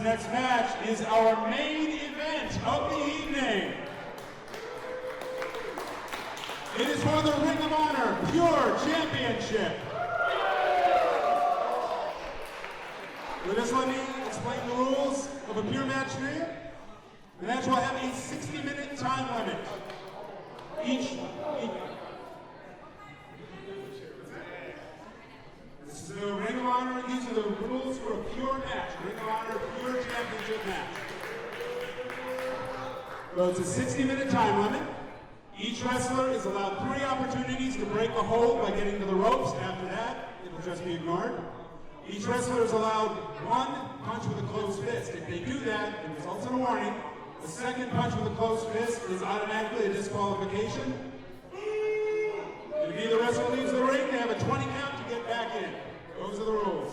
next match is our main event of the evening. It is for the Ring of Honor Pure Championship. Just let me explain the rules of a pure match to you. The match will have a 60-minute time limit. This is the Ring of Honor. These are the rules for a pure match. Ring of Honor Pure Championship match. So it's a 60-minute time limit. Each wrestler is allowed 3 opportunities to break a hold by getting to the ropes. After that, it'll just be ignored. Each wrestler is allowed 1 punch with a closed fist. If they do that, it results in a warning. The second punch with a closed fist is automatically a disqualification. If either wrestler leaves the ring, they have a 20 count to get back in. Those are the rules.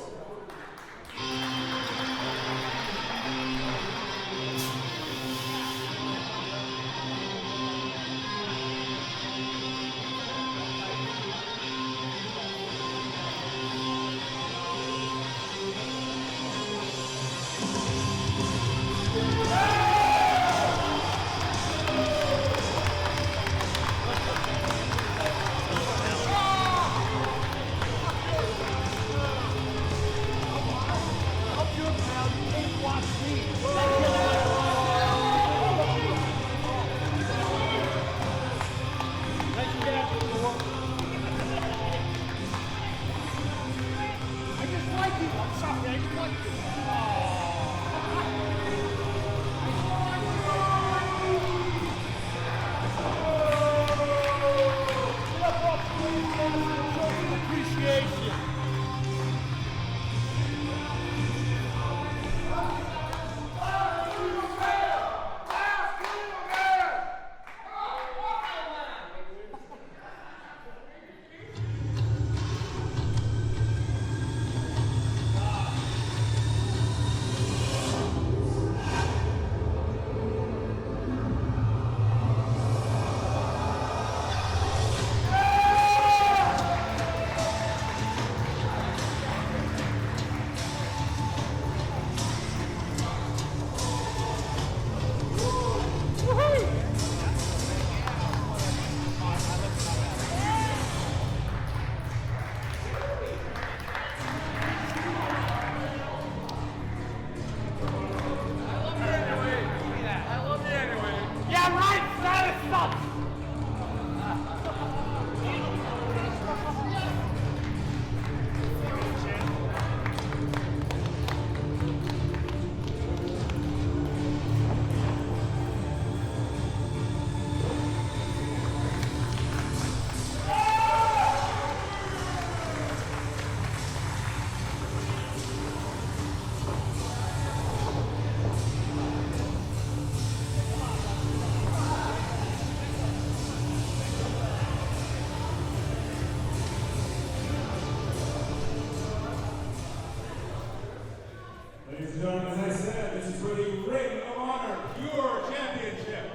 Ladies and gentlemen, as I said, this is for the Ring of Honor Pure Championship.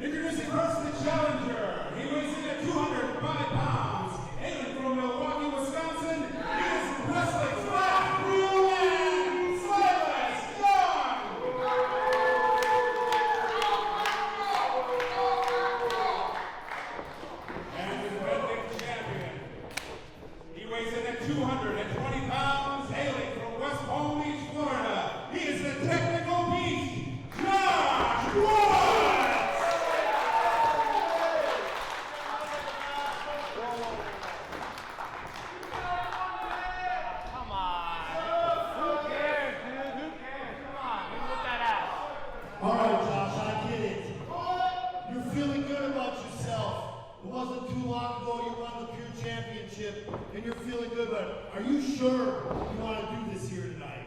Introducing first the challenger. He weighs in at 205 pounds. Hailing from Milwaukee, Wisconsin, he is wrestling's last real man, Silas Young. And the defending champion. He weighs in at 220 pounds. Hailing from West Palm Beach, Florida, he is the technical beast, Josh Woods! Come on. Who cares, dude? Who cares? Come on. Look at that ass. All right, Josh, I get it. You're feeling good about yourself. It wasn't too long ago you won the Pure Championship, and you're feeling good, but are you sure you want to do this here tonight?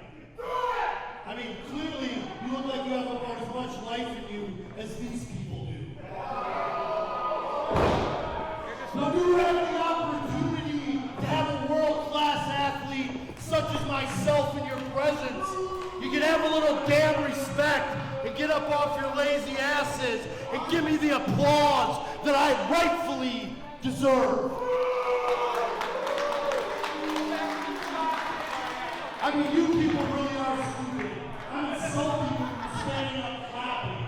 I mean, clearly, you look like you have about as much life in you as these people do. Now, you have the opportunity to have a world-class athlete such as myself in your presence. You can have a little damn respect and get up off your lazy asses and give me the applause that I rightfully deserve. I mean, you people really are stupid. I'm insulting you for standing up clapping.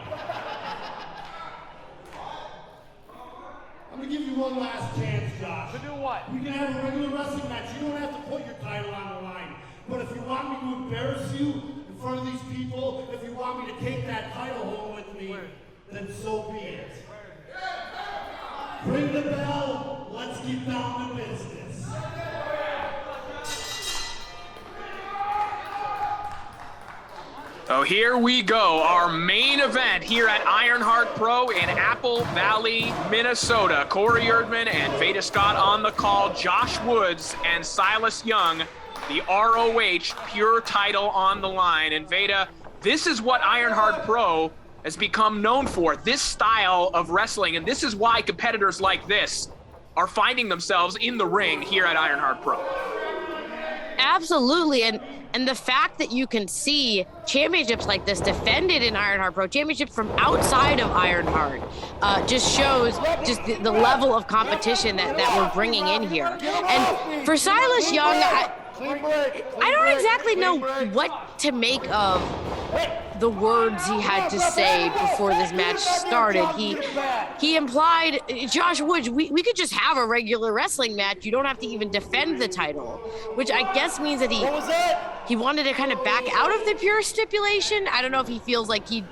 I'm gonna give you one last chance, Josh. To do what? We can have a regular wrestling match. You don't have to put your title on the line. But if you want me to embarrass you in front of these people, if you want me to take that title home with me, then so be it. Ring the bell. Let's get down to business. So here we go, our main event here at Ironheart Pro in Apple Valley, Minnesota. Corey Erdman and Veda Scott on the call, Josh Woods and Silas Young, the ROH Pure title on the line. And Veda, this is what Ironheart Pro has become known for, this style of wrestling, and this is why competitors like this are finding themselves in the ring here at Ironheart Pro. Absolutely, and the fact that you can see championships like this defended in Ironheart Pro, championships from outside of Ironheart, just shows just the level of competition that we're bringing in here. And for Silas Young, I don't exactly know what to make of the words he had to say before this match started. He implied, Josh Woods, we could just have a regular wrestling match. You don't have to even defend the title, which I guess means that he wanted to kind of back out of the pure stipulation. I don't know if he feels like he'd,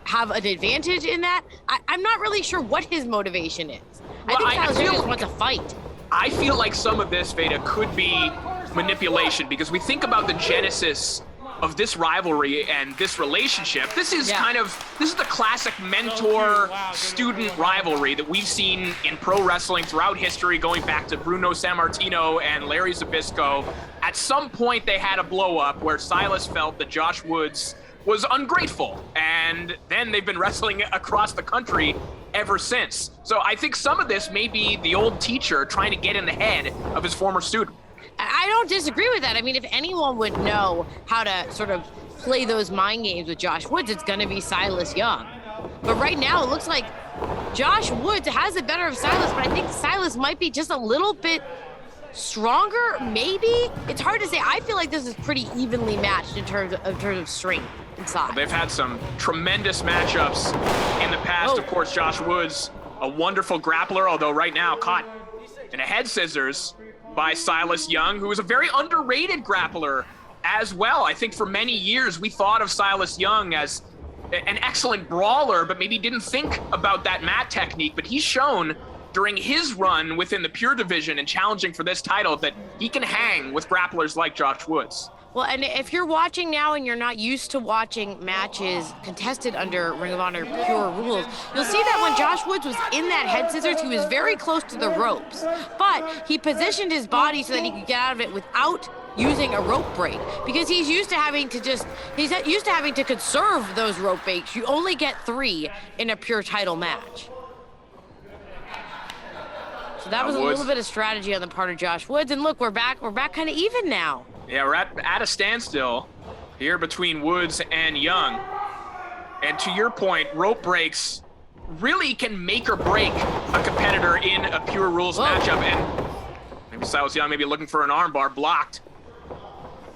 have an advantage in that. I'm not really sure what his motivation is. Well, I think Silas just wants to fight. I feel like some of this, Veda, could be manipulation, because we think about the genesis of this rivalry and this relationship. This is the classic mentor-student rivalry that we've seen in pro wrestling throughout history, going back to Bruno Sammartino and Larry Zbyszko. At some point, they had a blow-up where Silas felt that Josh Woods was ungrateful, and then they've been wrestling across the country ever since. So I think some of this may be the old teacher trying to get in the head of his former student. I don't disagree with that. I mean, if anyone would know how to sort of play those mind games with Josh Woods, it's going to be Silas Young. But right now, it looks like Josh Woods has the better of Silas, but I think Silas might be just a little bit stronger, maybe? It's hard to say. I feel like this is pretty evenly matched in terms of strength and size. They've had some tremendous matchups in the past. Of course, Josh Woods, a wonderful grappler, although right now caught in a head scissors by Silas Young, who is a very underrated grappler as well. I think for many years we thought of Silas Young as an excellent brawler, but maybe didn't think about that mat technique. But he's shown during his run within the Pure division and challenging for this title that he can hang with grapplers like Josh Woods. Well, and if you're watching now and you're not used to watching matches contested under Ring of Honor Pure rules, you'll see that when Josh Woods was in that head scissors, he was very close to the ropes. But he positioned his body so that he could get out of it without using a rope break, because he's used to having to conserve those rope breaks. You only get 3 in a Pure title match. So that was a little bit of strategy on the part of Josh Woods. And look, we're back kind of even now. Yeah, we're at a standstill here between Woods and Young. And to your point, rope breaks really can make or break a competitor in a Pure Rules matchup. And maybe Silas Young maybe looking for an armbar, blocked.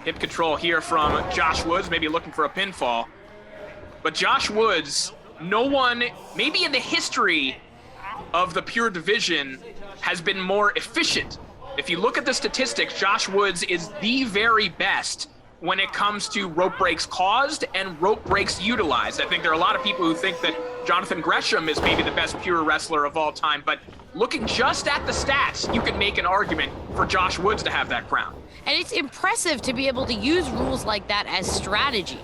Hip control here from Josh Woods, maybe looking for a pinfall. But Josh Woods, no one, maybe in the history of the Pure division, has been more efficient. If you look at the statistics, Josh Woods is the very best when it comes to rope breaks caused and rope breaks utilized. I think there are a lot of people who think that Jonathan Gresham is maybe the best Pure wrestler of all time, but looking just at the stats, you can make an argument for Josh Woods to have that crown. And it's impressive to be able to use rules like that as strategy,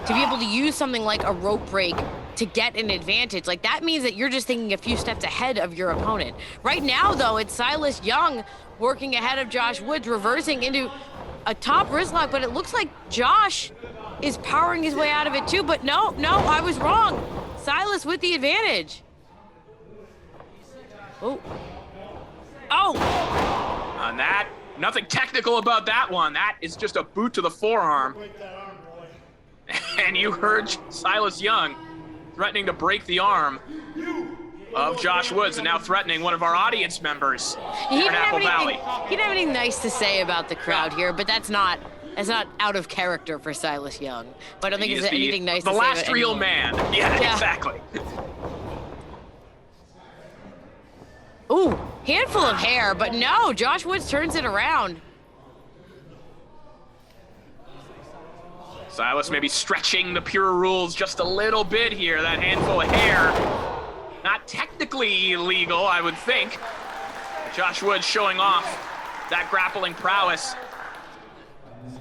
to be able to use something like a rope break to get an advantage. Like, that means that you're just thinking a few steps ahead of your opponent. Right now, though, it's Silas Young working ahead of Josh Woods, reversing into a top wrist lock, but it looks like Josh is powering his way out of it too. But no, I was wrong. Silas with the advantage. Oh. On that, nothing technical about that one. That is just a boot to the forearm. Break that arm, boy. And you heard Silas Young threatening to break the arm of Josh Woods, and now threatening one of our audience members in Apple Valley. He didn't have anything nice to say about the crowd here, but that's not That's not out of character for Silas Young. But I don't think He it's is anything nice the to say last about real anyone. man. Yeah, Yeah. exactly. Ooh, handful of hair, but no, Josh Woods turns it around. Silas maybe stretching the pure rules just a little bit here. That handful of hair, not technically illegal, I would think. Josh Woods showing off that grappling prowess.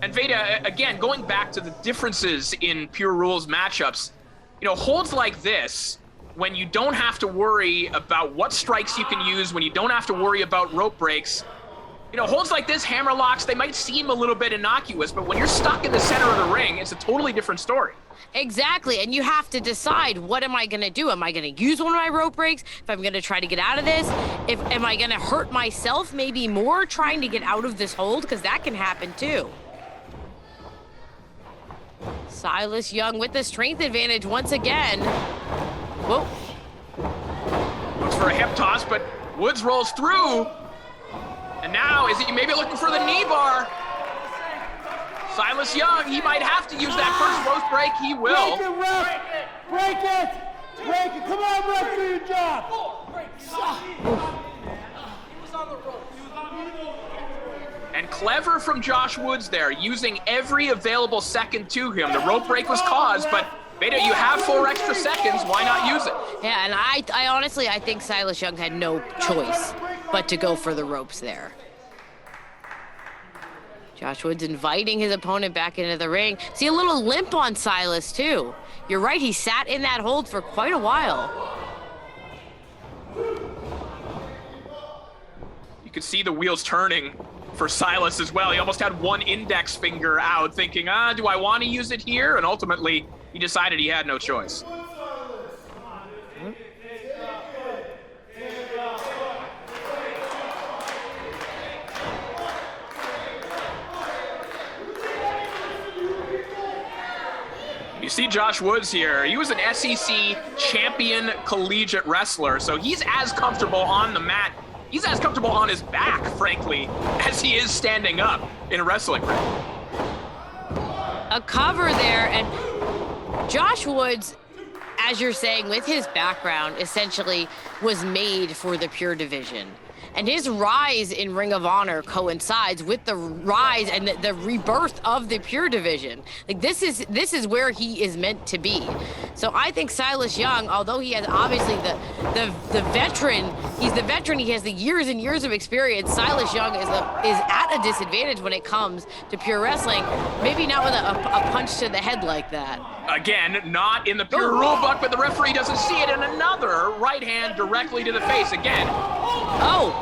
And Veda, again, going back to the differences in pure rules matchups, you know, holds like this, when you don't have to worry about what strikes you can use, when you don't have to worry about rope breaks, you know, holds like this, hammer locks, they might seem a little bit innocuous, but when you're stuck in the center of the ring, it's a totally different story. Exactly, and you have to decide, what am I going to do? Am I going to use one of my rope breaks? If I'm going to try to get out of this? Am I going to hurt myself maybe more trying to get out of this hold? Because that can happen too. Silas Young with the strength advantage once again. Whoa. Looks for a hip toss, but Woods rolls through. And now, is he maybe looking for the knee bar? Silas Young, he might have to use that first rope break. He will. Break it, ref! Break it! Break it! Come on, ref, do your job! And clever from Josh Woods there, using every available second to him. The rope break was caused, but Veda, you have 4 extra seconds. Why not use it? Yeah, and I honestly, I think Silas Young had no choice but to go for the ropes there. Josh Woods inviting his opponent back into the ring. See a little limp on Silas, too. You're right, he sat in that hold for quite a while. You could see the wheels turning for Silas as well. He almost had one index finger out, thinking, do I want to use it here? And ultimately, he decided he had no choice. You see Josh Woods here. He was an SEC champion collegiate wrestler, so he's as comfortable on the mat. He's as comfortable on his back, frankly, as he is standing up in a wrestling ring. A cover there, and Josh Woods, as you're saying, with his background, essentially was made for the pure division. And his rise in Ring of Honor coincides with the rise and the rebirth of the pure division. Like this is where he is meant to be. So I think Silas Young, although he has obviously the veteran, he's the veteran, he has the years and years of experience. Silas Young is at a disadvantage when it comes to pure wrestling. Maybe not with a punch to the head like that. Again, not in the pure rule book, but the referee doesn't see it, and another right hand directly to the face. Again,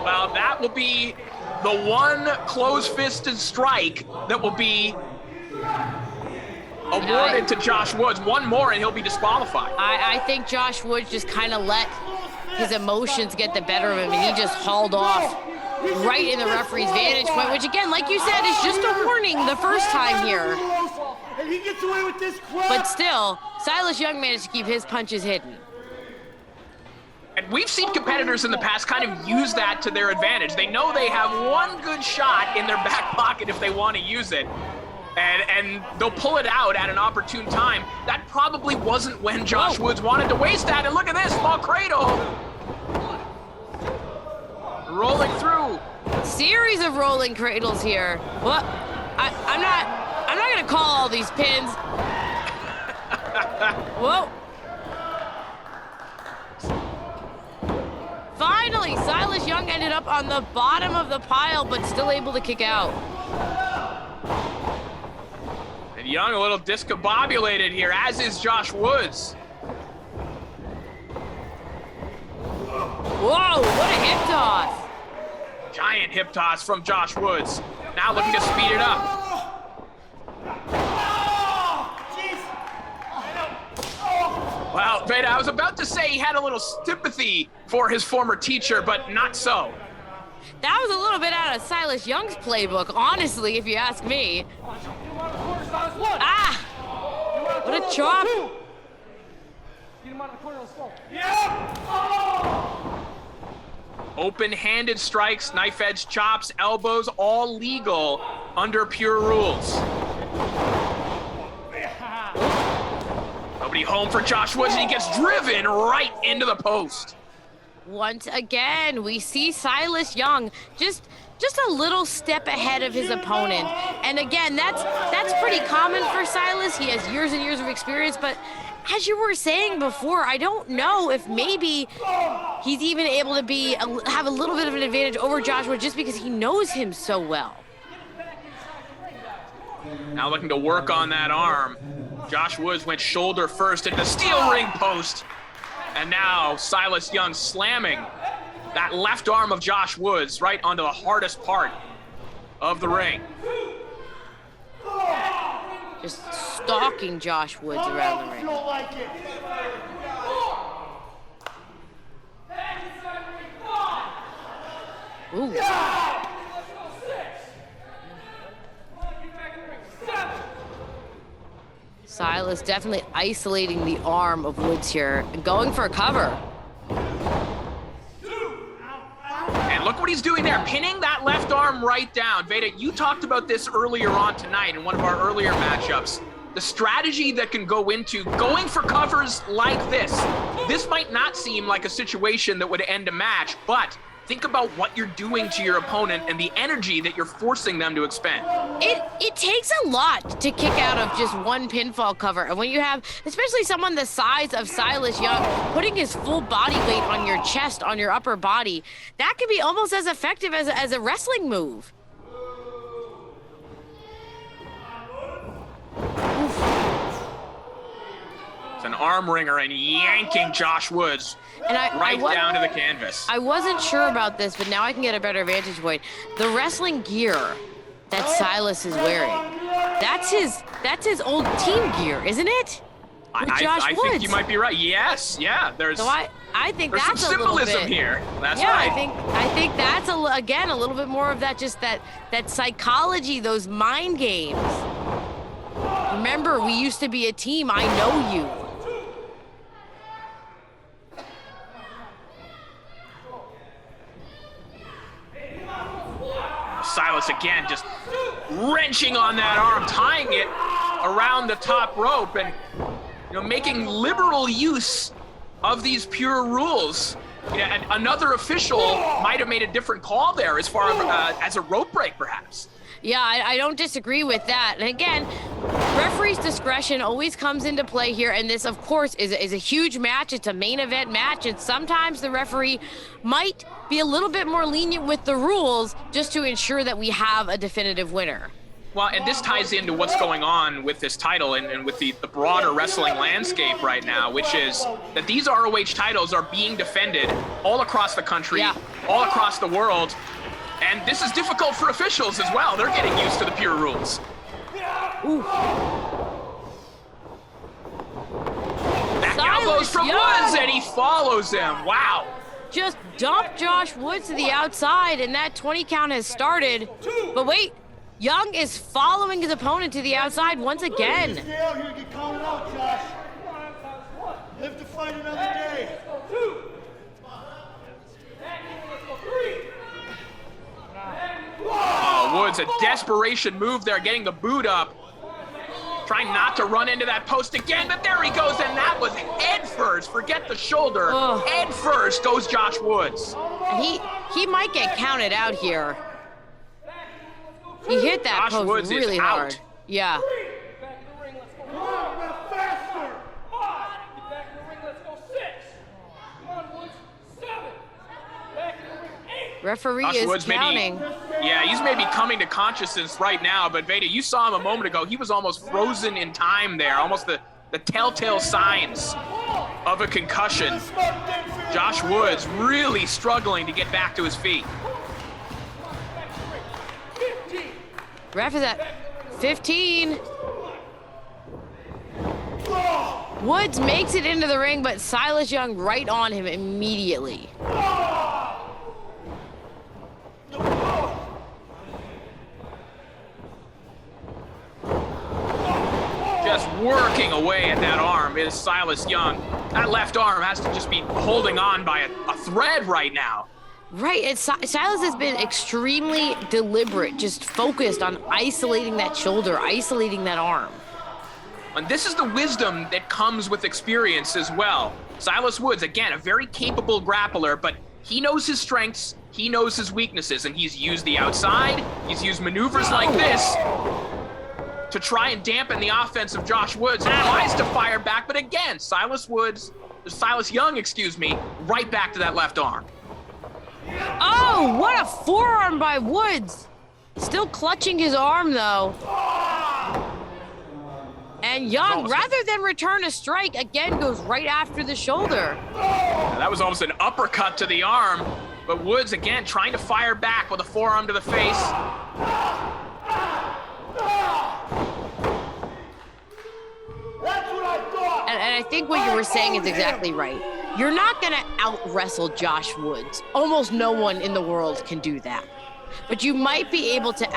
well, that will be the one close-fisted strike that will be awarded to Josh Woods. One more and he'll be disqualified. I think Josh Woods just kind of let his emotions get the better of him, and he just hauled off right in the referee's vantage point, which again, like you said, is just a warning the first time here. And he gets away with this crap. But still, Silas Young managed to keep his punches hidden. And we've seen competitors in the past kind of use that to their advantage. They know they have one good shot in their back pocket if they want to use it. And they'll pull it out at an opportune time. That probably wasn't when Josh Woods wanted to waste that. And look at this, small cradle. Rolling through. Series of rolling cradles here. Well, I'm not gonna call all these pins. Whoa. Finally, Silas Young ended up on the bottom of the pile, but still able to kick out. And Young a little discombobulated here, as is Josh Woods. Whoa, what a hip toss. Giant hip toss from Josh Woods. Now looking to speed it up. Well, Veda, I was about to say he had a little sympathy for his former teacher, but not so. That was a little bit out of Silas Young's playbook, honestly, if you ask me. Ah! What a chop. Open-handed strikes, knife edge chops, elbows, all legal under pure rules. Nobody home for Josh Woods, and he gets driven right into the post. Once again, we see Silas Young just a little step ahead of his opponent. And again, that's pretty common for Silas. He has years and years of experience, but as you were saying before, I don't know if maybe he's even able to have a little bit of an advantage over Joshua just because he knows him so well. Now looking to work on that arm. Josh Woods went shoulder first into the steel ring post. And now Silas Young slamming that left arm of Josh Woods right onto the hardest part of the ring. Just stalking Josh Woods around the ring. Ooh. Silas definitely isolating the arm of Woods here and going for a cover. And look what he's doing there, pinning that left arm right down. Veda, you talked about this earlier on tonight in one of our earlier matchups. The strategy that can go into going for covers like this. This might not seem like a situation that would end a match, but think about what you're doing to your opponent and the energy that you're forcing them to expend. It takes a lot to kick out of just one pinfall cover. And when you have, especially someone the size of Silas Young, putting his full body weight on your chest, on your upper body, that can be almost as effective as a wrestling move. It's an arm wringer and yanking Josh Woods right down to the canvas. I wasn't sure about this, but now I can get a better vantage point. The wrestling gear that Silas is wearing, that's his old team gear, isn't it? I think you might be right. Yes, yeah. There's I think there's that's some a little symbolism bit here. That's yeah, right. I think that's again a little bit more of that, just that psychology, those mind games. Remember, we used to be a team. I know you. Silas again just wrenching on that arm, tying it around the top rope, and making liberal use of these pure rules. Yeah, and another official might have made a different call there as far as a rope break, perhaps. Yeah, I don't disagree with that. And again, referee's discretion always comes into play here, and this, of course, is a huge match. It's a main event match, and sometimes the referee might be a little bit more lenient with the rules just to ensure that we have a definitive winner. Well, and this ties into what's going on with this title and with the broader wrestling landscape right now, which is that these ROH titles are being defended all across the country, all across the world. And this is difficult for officials as well. They're getting used to the pure rules. Ooh. Back elbows from Woods, and he follows him. Wow. Just dumped Josh Woods to the outside, and that 20 count has started. But wait, Young is following his opponent to the outside once again. Stay out here and get counted out, Josh. Live to fight another day. Oh, Woods, a desperation move there, getting the boot up. Trying not to run into that post again, but there he goes, and that was head first. Forget the shoulder. Head first goes Josh Woods. And he might get counted out here. He hit that Josh post Woods really is hard. out. Yeah. Referee Josh is Woods counting. He's maybe coming to consciousness right now, but Veda, you saw him a moment ago. He was almost frozen in time there, almost the telltale signs of a concussion. Josh Woods really struggling to get back to his feet. Ref is at 15. Woods makes it into the ring, but Silas Young right on him immediately. Just working away at that arm is Silas Young. That left arm has to just be holding on by a thread right now. Right, and Silas has been extremely deliberate, just focused on isolating that shoulder, isolating that arm. And this is the wisdom that comes with experience as well. Silas Woods, again, a very capable grappler, but he knows his strengths, he knows his weaknesses, and he's used the outside, he's used maneuvers like this to try and dampen the offense of Josh Woods, and tries to fire back, but again, Silas Young, right back to that left arm. Oh, what a forearm by Woods. Still clutching his arm, though. And Young, rather than return a strike, again goes right after the shoulder. That was almost an uppercut to the arm, but Woods, again, trying to fire back with a forearm to the face. And I think what you were saying is exactly right. You're not going to out-wrestle Josh Woods. Almost no one in the world can do that. But you might be able to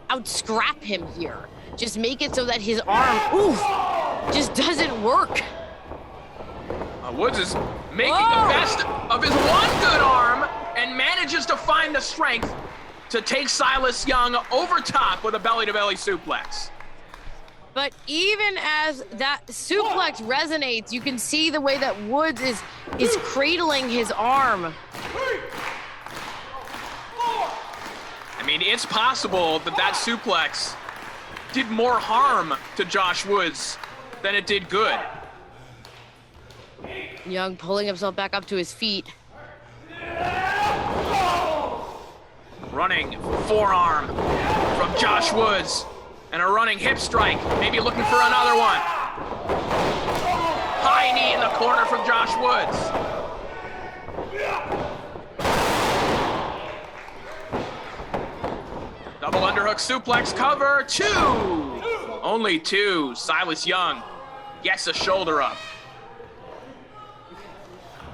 out-scrap him here. Just make it so that his arm, just doesn't work. Woods is making the best of his one good arm and manages to find the strength to take Silas Young over top with a belly-to-belly suplex. But even as that suplex resonates, you can see the way that Woods is cradling his arm. I mean, it's possible that suplex did more harm to Josh Woods than it did good. Young pulling himself back up to his feet. Running forearm from Josh Woods. And a running hip strike, maybe looking for another one. High knee in the corner from Josh Woods. Double underhook suplex cover, 2. Only 2. Silas Young gets a shoulder up.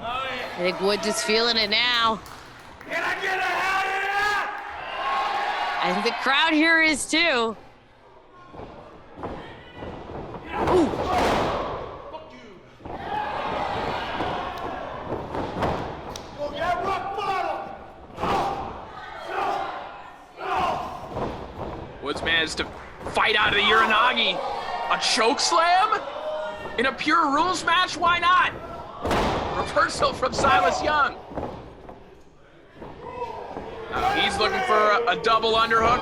I think Woods is feeling it now. Can I get a hell yeah? I think the crowd here is too. Ooh. Fuck you. Go get rock bottom. Woods managed to fight out of the Uranagi. A choke slam? In a pure rules match? Why not? Reversal from Silas Young. He's looking for a double underhook.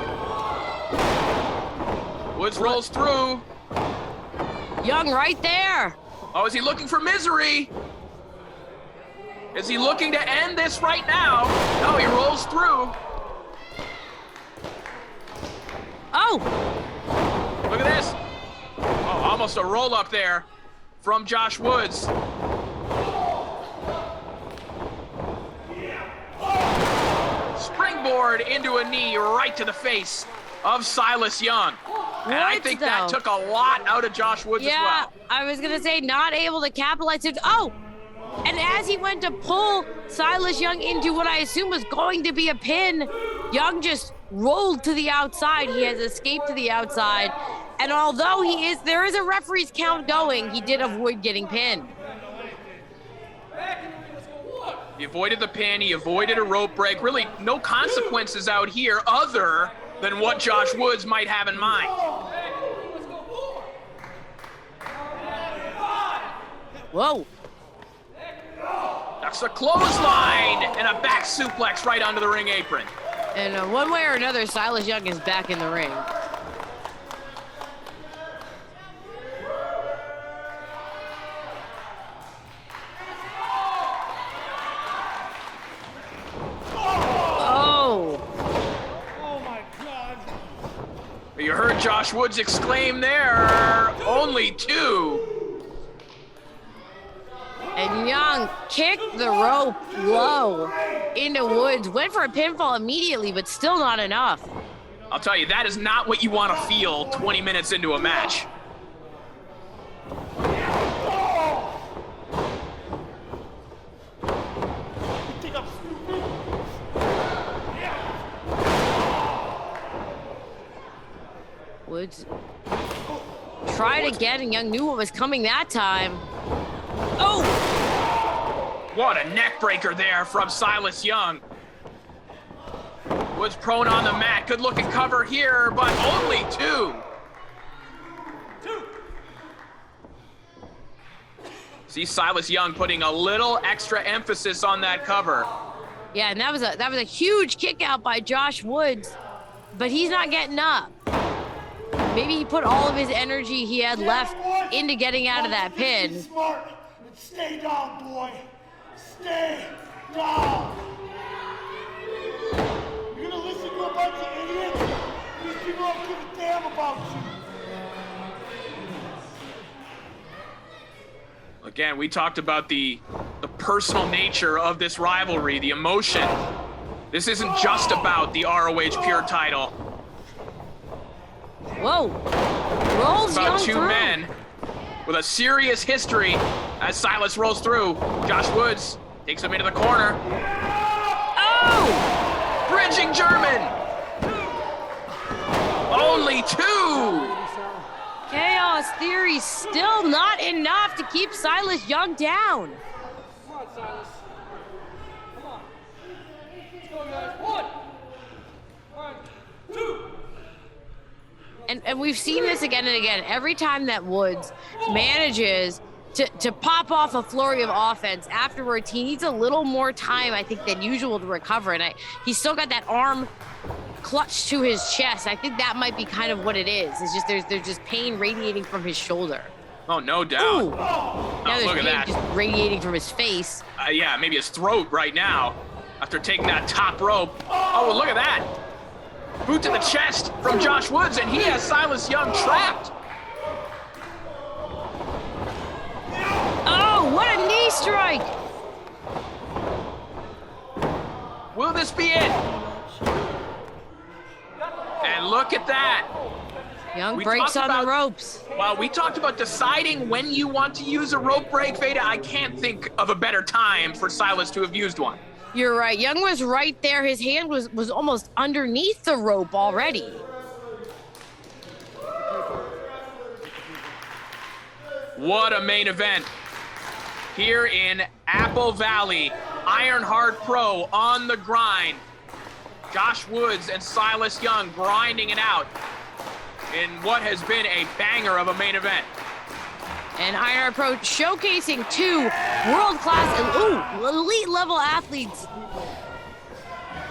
Woods rolls through. Young right there. Oh, is he looking for misery? Is he looking to end this right now? No, he rolls through. Oh. Look at this. Oh, almost a roll up there from Josh Woods. Springboard into a knee right to the face of Silas Young. And I think that took a lot out of Josh Woods as well. Yeah, I was going to say not able to capitalize it. Oh, and as he went to pull Silas Young into what I assume was going to be a pin, Young just rolled to the outside. He has escaped to the outside. And although there is a referee's count going, he did avoid getting pinned. He avoided the pin, he avoided a rope break. Really, no consequences out here other than what Josh Woods might have in mind. Whoa. That's a clothesline and a back suplex right onto the ring apron. And one way or another, Silas Young is back in the ring. You heard Josh Woods exclaim there, only 2. And Young kicked the rope low into Woods. Went for a pinfall immediately, but still not enough. I'll tell you, that is not what you want to feel 20 minutes into a match. Woods tried again, and Young knew what was coming that time. Oh! What a neck breaker there from Silas Young. Woods prone on the mat. Good looking cover here, but only 2. See Silas Young putting a little extra emphasis on that cover. Yeah, and that was a huge kick out by Josh Woods, but he's not getting up. Maybe he put all of his energy he had left into getting out of that pin. Smart and stay down, boy. Stay down. You're gonna listen to a bunch of idiots? These people don't give a damn about you. Again, we talked about the personal nature of this rivalry, the emotion. This isn't just about the ROH Pure title. Whoa. Rolls It's about Young 2 through. men with a serious history as Silas rolls through. Josh Woods takes him into the corner. Oh! Bridging German. Only 2. Chaos Theory still not enough to keep Silas Young down. Come on, Silas. Come on. Let's go, guys. 1, 2. And we've seen this again and again. Every time that Woods manages to pop off a flurry of offense, afterwards he needs a little more time, I think, than usual to recover. And he's still got that arm clutched to his chest. I think that might be kind of what it is. It's just there's just pain radiating from his shoulder. Oh, no doubt. Ooh. Oh, Now there's look at pain that. just radiating from his face. Yeah, maybe his throat right now after taking that top rope. Oh, well, look at that. Boot to the chest from Josh Woods, and he has Silas Young trapped. Oh, what a knee strike! Will this be it? And look at that. Young We breaks talked on the about- ropes. Well, we talked about deciding when you want to use a rope break, Veda. I can't think of a better time for Silas to have used one. You're right. Young was right there. His hand was almost underneath the rope already. What a main event here in Apple Valley. Ironheart Pro on the grind. Josh Woods and Silas Young grinding it out in what has been a banger of a main event. And Ironheart Pro showcasing 2 world-class, elite level athletes.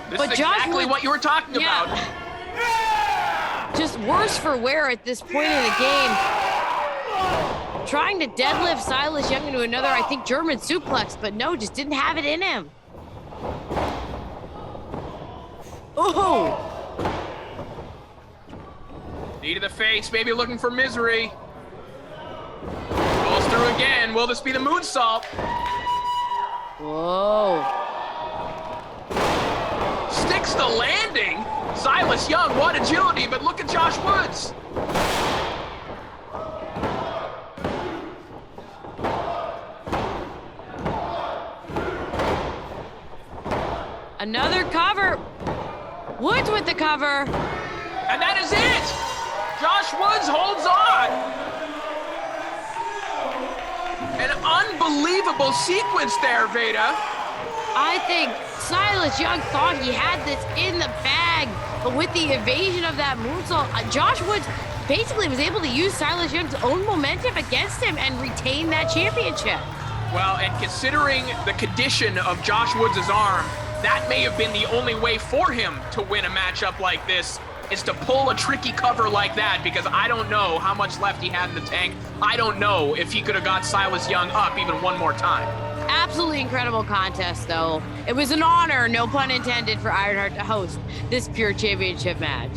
This But is Josh exactly Woods- what you were talking about. Just worse for wear at this point in the game. Trying to deadlift Silas Young into another, I think, German suplex, but no, just didn't have it in him. Oh! Knee to the face, maybe looking for misery. Rolls through again. Will this be the moonsault? Whoa. Sticks the landing. Silas Young, what agility, but look at Josh Woods. Another cover. Woods with the cover. And that is it. Josh Woods holds on. An unbelievable sequence there, Veda. I think Silas Young thought he had this in the bag, but with the evasion of that moonsault, Josh Woods basically was able to use Silas Young's own momentum against him and retain that championship. Well, and considering the condition of Josh Woods' arm, that may have been the only way for him to win a matchup like this, is to pull a tricky cover like that, because I don't know how much left he had in the tank. I don't know if he could have got Silas Young up even one more time. Absolutely incredible contest, though. It was an honor, no pun intended, for Ironheart to host this Pure Championship match.